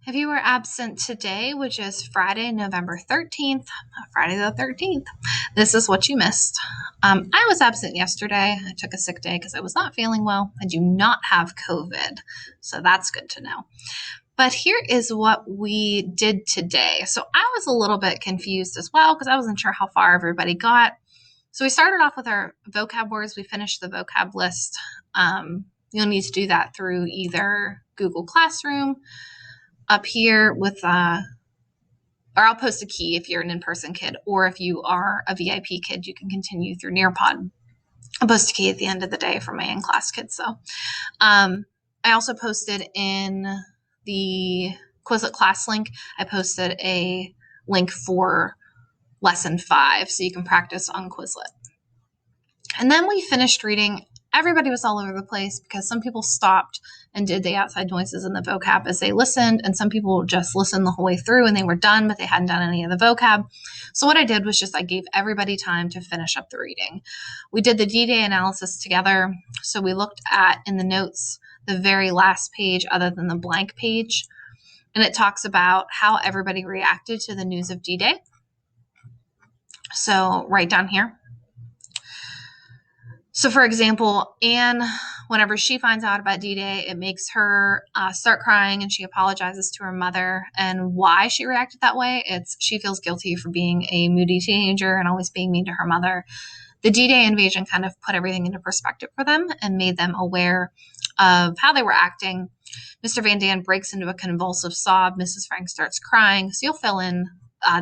If you were absent today, which is Friday, November 13th, Friday the 13th, this is what you missed. I was absent yesterday. I took a sick day because I was not feeling well. I do not have COVID, so that's good to know. But here is what we did today. So I was a little bit confused as well because I wasn't sure how far everybody got. So we started off with our vocab words. We finished the vocab list. You'll need to do that through either Google Classroom up here with, or I'll post a key if you're an in-person kid, or if you are a VIP kid, you can continue through Nearpod. I'll post a key at the end of the day for my in-class kids. So I also posted in the Quizlet class link, I posted a link for lesson 5, so you can practice on Quizlet. And then we finished reading. Everybody was all over the place because some people stopped and did the outside noises in the vocab as they listened, and some people just listened the whole way through and they were done, but they hadn't done any of the vocab. So what I did was just I gave everybody time to finish up the reading. We did the D-Day analysis together. So we looked at, in the notes, the very last page other than the blank page, and it talks about how everybody reacted to the news of D-Day. So right down here. So, for example, Anne, whenever she finds out about D-Day, it makes her start crying, and she apologizes to her mother. And why she reacted that way, it's she feels guilty for being a moody teenager and always being mean to her mother. The D-Day invasion kind of put everything into perspective for them and made them aware of how they were acting. Mr. Van Daan breaks into a convulsive sob. Mrs. Frank starts crying. So you'll fill in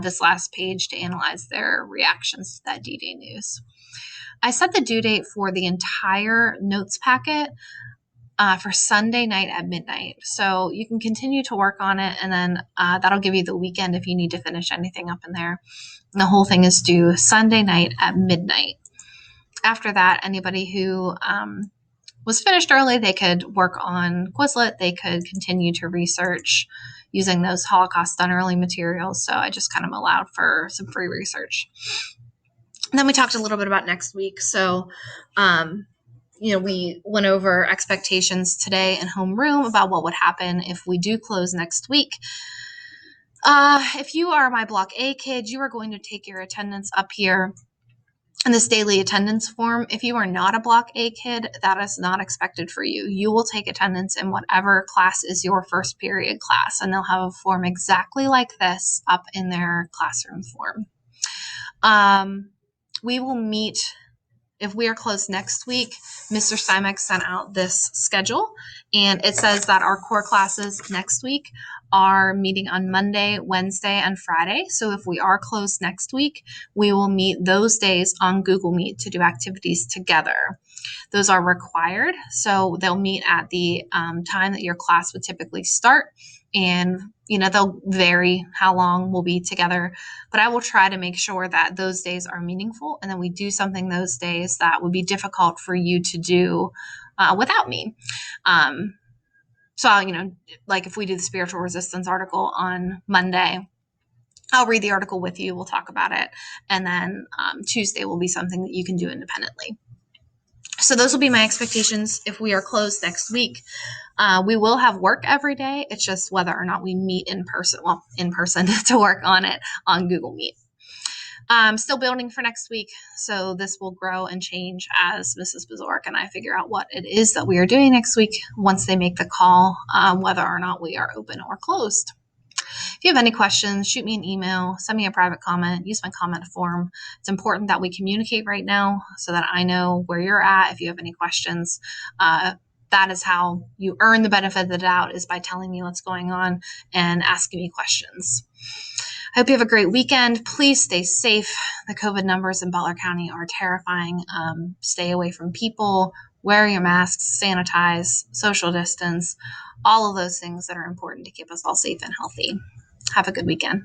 this last page to analyze their reactions to that D-Day news. I set the due date for the entire notes packet for Sunday night at midnight. So you can continue to work on it, and then that'll give you the weekend if you need to finish anything up in there. And the whole thing is due Sunday night at midnight. After that, anybody who was finished early, they could work on Quizlet. They could continue to research using those Holocaust Done Early materials. So I just kind of allowed for some free research. And then we talked a little bit about next week. So, we went over expectations today in homeroom about what would happen if we do close next week. If you are my Block A kid, you are going to take your attendance up here in this daily attendance form. If you are not a Block A kid, that is not expected for you. You will take attendance in whatever class is your first period class, and they'll have a form exactly like this up in their classroom form. We will meet, if we are closed next week, Mr. Stymek sent out this schedule, and it says that our core classes next week are meeting on Monday, Wednesday, and Friday. So if we are closed next week, we will meet those days on Google Meet to do activities together. Those are required. So they'll meet at the time that your class would typically start, and they'll vary how long we'll be together, but I will try to make sure that those days are meaningful, and then we do something those days that would be difficult for you to do without me. So, like if we do the spiritual resistance article on Monday, I'll read the article with you. We'll talk about it. And then Tuesday will be something that you can do independently. So those will be my expectations if we are closed next week. We will have work every day. It's just whether or not we meet in person to work on it on Google Meet. Still building for next week, so this will grow and change as Mrs. Bezork and I figure out what it is that we are doing next week once they make the call, whether or not we are open or closed. If you have any questions, shoot me an email, send me a private comment, use my comment form. It's important that we communicate right now so that I know where you're at. If you have any questions, that is how you earn the benefit of the doubt, is by telling me what's going on and asking me questions. I hope you have a great weekend. Please stay safe. The COVID numbers in Butler County are terrifying. Stay away from people, wear your masks, sanitize, social distance, all of those things that are important to keep us all safe and healthy. Have a good weekend.